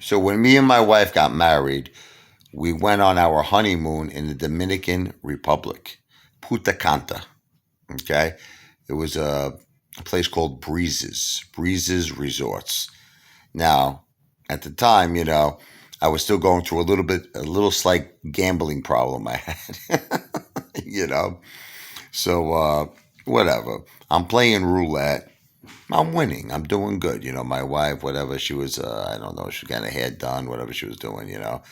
So when me and my wife got married, we went on our honeymoon in the Dominican Republic, Punta Cana. Okay, it was a place called Breezes Resorts. Now, at the time, I was still going through a little slight gambling problem I had, you know. So whatever. I'm playing roulette. I'm winning. I'm doing good. My wife, whatever she was, I don't know, she was getting her hair done, whatever she was doing, getting a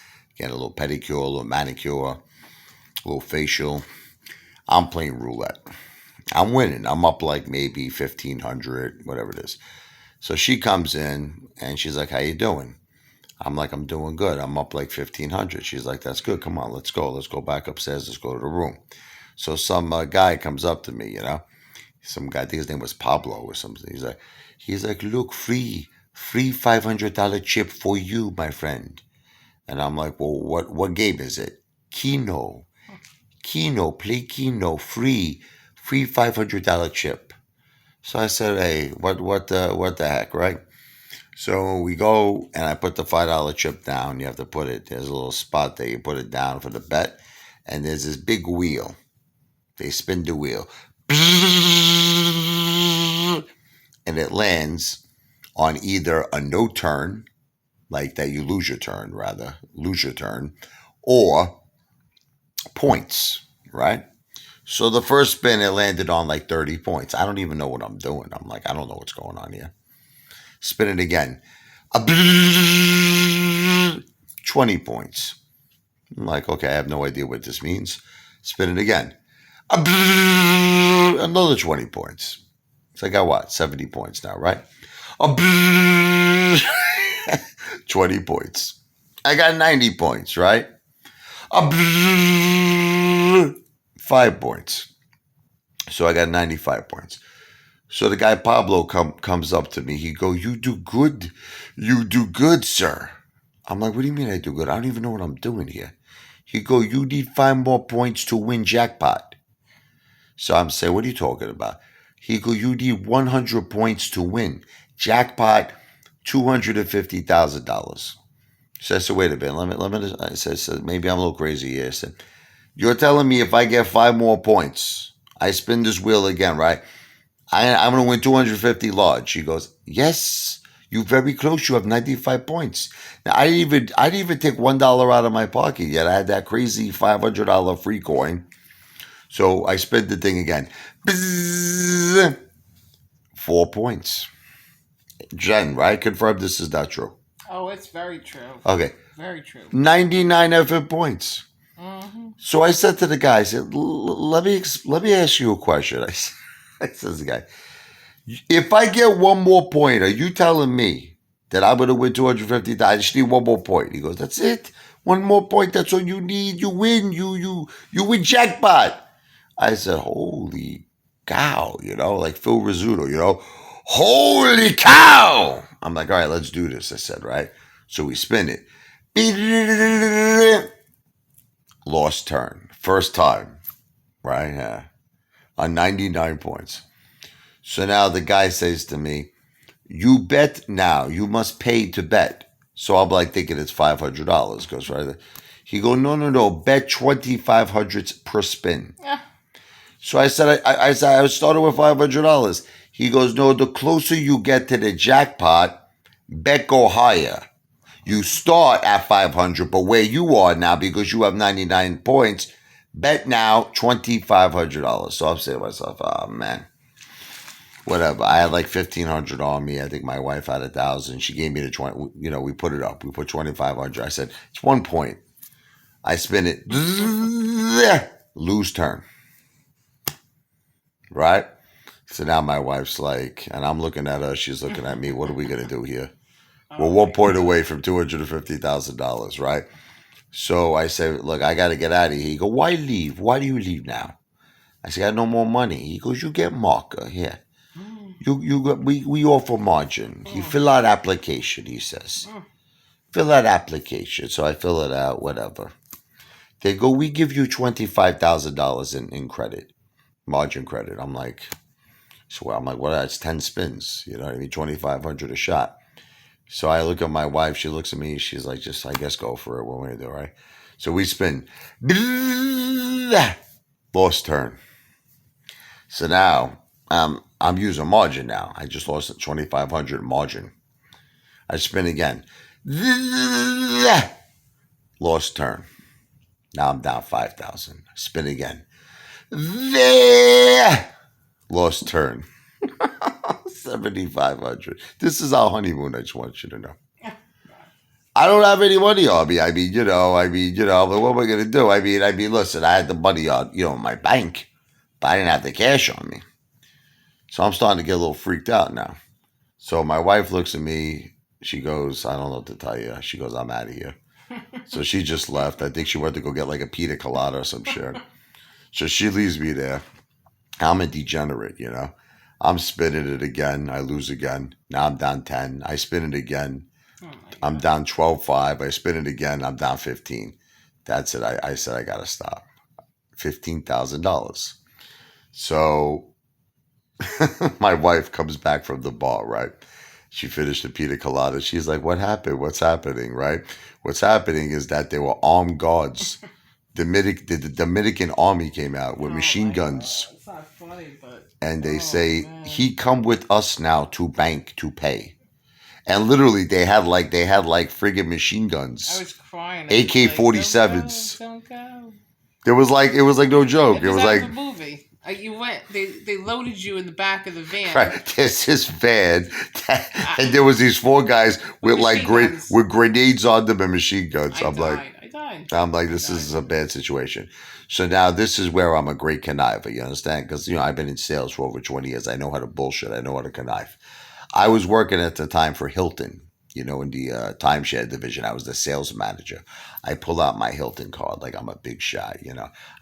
little pedicure, a little manicure, a little facial. I'm playing roulette. I'm winning. I'm up like maybe 1,500, whatever it is. So she comes in and she's like, "How you doing?" I'm like, "I'm doing good. I'm up like 1,500." She's like, "That's good. Come on, let's go. Let's go back upstairs. Let's go to the room." So some guy comes up to me, some guy. I think his name was Pablo or something. He's like, "Look, free $500 chip for you, my friend." And I'm like, "Well, what game is it?" Keno, play Keno, free $500 chip. So I said, "Hey, what the heck, right?" So we go and I put the $5 chip down. You have to put it. There's a little spot there. You put it down for the bet, and there's this big wheel. They spin the wheel, and it lands on either a no turn, like that you lose your turn, or points, right? So the first spin, it landed on like 30 points. I don't even know what I'm doing. I'm like, I don't know what's going on here. Spin it again. 20 points. I'm like, okay, I have no idea what this means. Spin it again. Another 20 points. So I got what? 70 points now, right? 20 points. I got 90 points, right? 5 points. So I got 95 points. So the guy Pablo comes up to me. He go, "You do good. You do good, sir." I'm like, "What do you mean I do good? I don't even know what I'm doing here." He go, "You need 5 more points to win jackpot." So I'm saying, "What are you talking about?" He go, "You need 100 points to win jackpot, $250,000." So I said, "Wait a minute. Let me." I said, "Maybe I'm a little crazy here." I said, "You're telling me if I get 5 more points, I spin this wheel again, right? I'm going to win 250 large." He goes, "Yes, you're very close. You have 95 points." Now, I didn't even take $1 out of my pocket yet. I had that crazy $500 free coin. So I spin the thing again. Bzzz, 4 points. Jen, right? Confirm this is not true. Oh, it's very true. Okay. Very true. 99 effing points. Mm-hmm. So I said to the guy, I said, let me ask you a question." I said to the guy, "If I get one more point, are you telling me that I'm going to win 250? I just need one more point." He goes, "That's it. One more point. That's all you need. You win. You win jackpot." I said, "Holy cow!" Like Phil Rizzuto. Holy cow! I'm like, "All right, let's do this." I said, right. So we spin it. Lost turn. First time. Right? Yeah. On 99 points. So now the guy says to me, "You bet now. You must pay to bet." So I'm like thinking it's $500. Goes right. He go, "No, no, no. Bet 2,500 per spin." Yeah. So I said, I said I started with $500. He goes, "No. The closer you get to the jackpot, bet go higher. You start at 500, but where you are now, because you have 99 points, bet now $2,500." So I'm saying to myself, "Oh man." Whatever. I had like 1,500 on me. I think my wife had 1,000. She gave me the 20. We put it up. We put 2,500. I said, "It's 1 point." I spin it. Lose turn. Right? So now my wife's like, and I'm looking at her. She's looking at me. What are we going to do here? We're Oh 1 point away from $250,000. Right? So I say, "Look, I got to get out of here." He go, "Why leave? Why do you leave now?" I say, "I got no more money." He goes, "You get marker here. We offer margin. You fill out application," he says. "Fill out application." So I fill it out, whatever. They go, "We give you $25,000 in credit, margin credit." I'm like, "So I'm like, well, that's 10 spins. You know what I mean? 2,500 a shot." So I look at my wife. She looks at me. She's like, just, I guess, go for it. What am I going to do, right? So we spin. Lost turn. So now I'm using margin now. I just lost a 2,500 margin. I spin again. Lost turn. Now I'm down 5,000. Spin again. Lost turn. 7,500. This is our honeymoon. I just want you to know. I don't have any money on me. I mean, but what am I going to do? I mean, listen, I had the money on, my bank, but I didn't have the cash on me. So I'm starting to get a little freaked out now. So my wife looks at me. She goes, I don't know what to tell you. She goes, I'm out of here. So she just left. I think she went to go get like a pina colada or some shit. So she leaves me there. I'm a degenerate, I'm spinning it again. I lose again. Now I'm down 10. I spin it again. I'm down 12.5. I spin it again. I'm down 15. That's it. I said I got to stop. $15,000. So my wife comes back from the bar, right? She finished the pina colada. She's like, what happened? What's happening, right? What's happening is that there were armed guards. The Dominican army came out with machine guns. It's not funny, but... And they say, he come with us now to bank to pay. And literally, they had like friggin' machine guns. I was crying. AK-47s. Don't go. It was like no joke. It was like a movie. You went. They loaded you in the back of the van. Right. There's this van, and there was these 4 guys with like with grenades on them and machine guns. I died. I'm like, this is a bad situation. So now this is where I'm a great conniver. You understand? Because I've been in sales for over 20 years. I know how to bullshit. I know how to connive. I was working at the time for Hilton, in the timeshare division. I was the sales manager. I pull out my Hilton card like I'm a big shot,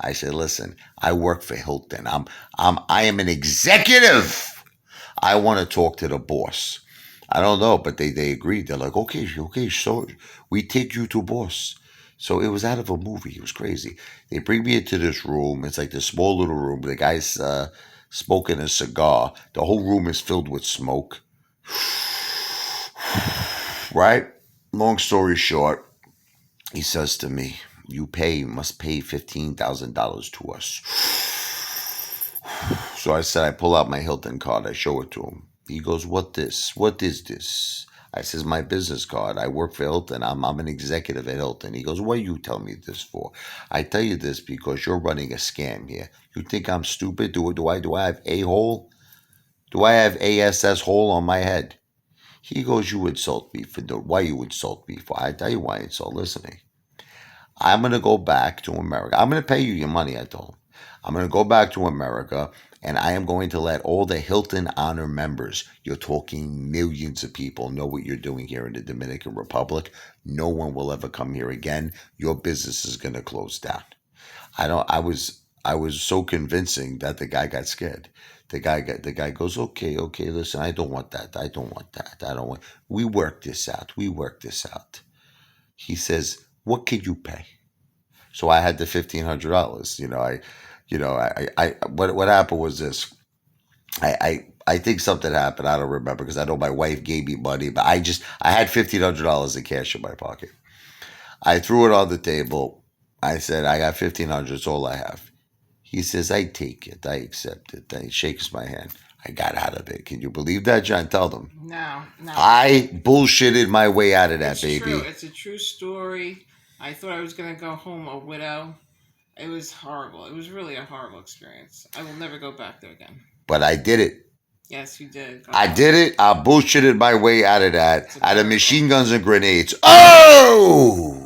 I said, listen, I work for Hilton. I am an executive. I want to talk to the boss. I don't know, but they agreed. They're like, okay, so we take you to boss. So it was out of a movie. It was crazy. They bring me into this room. It's like this small little room. The guy's smoking a cigar. The whole room is filled with smoke. Right? Long story short, he says to me, you must pay $15,000 to us. So I said, I pull out my Hilton card. I show it to him. He goes, what is this? I says, my business card. I work for Hilton. I'm an executive at Hilton. He goes, what do you tell me this for? I tell you this because you're running a scam here. You think I'm stupid? Do I have a-hole? Do I have ASS hole on my head? He goes, you insult me why you insult me for? I tell you why I insult. Listen to me. I'm going to go back to America. I'm going to pay you your money, I told him. I'm going to go back to America, and I am going to let all the Hilton Honor members, you're talking millions of people, know what you're doing here in the Dominican Republic. No one will ever come here again. Your business is going to close down. I was so convincing that the guy got scared. The guy goes, okay, listen, I don't want that. We work this out. He says, what could you pay? So I had the $1,500. What happened was this. I think something happened. I don't remember because I know my wife gave me money, but I had $1,500 in cash in my pocket. I threw it on the table. I said, I got $1,500. It's all I have. He says, I take it. I accept it. He shakes my hand. I got out of it. Can you believe that, John? Tell them. No. I bullshitted my way out of that, baby. True. It's a true story. I thought I was going to go home a widow. It was horrible. It was really a horrible experience. I will never go back there again. But I did it. Yes, you did. I did it. I bullshitted my way out of that. Out of machine guns and grenades. Oh!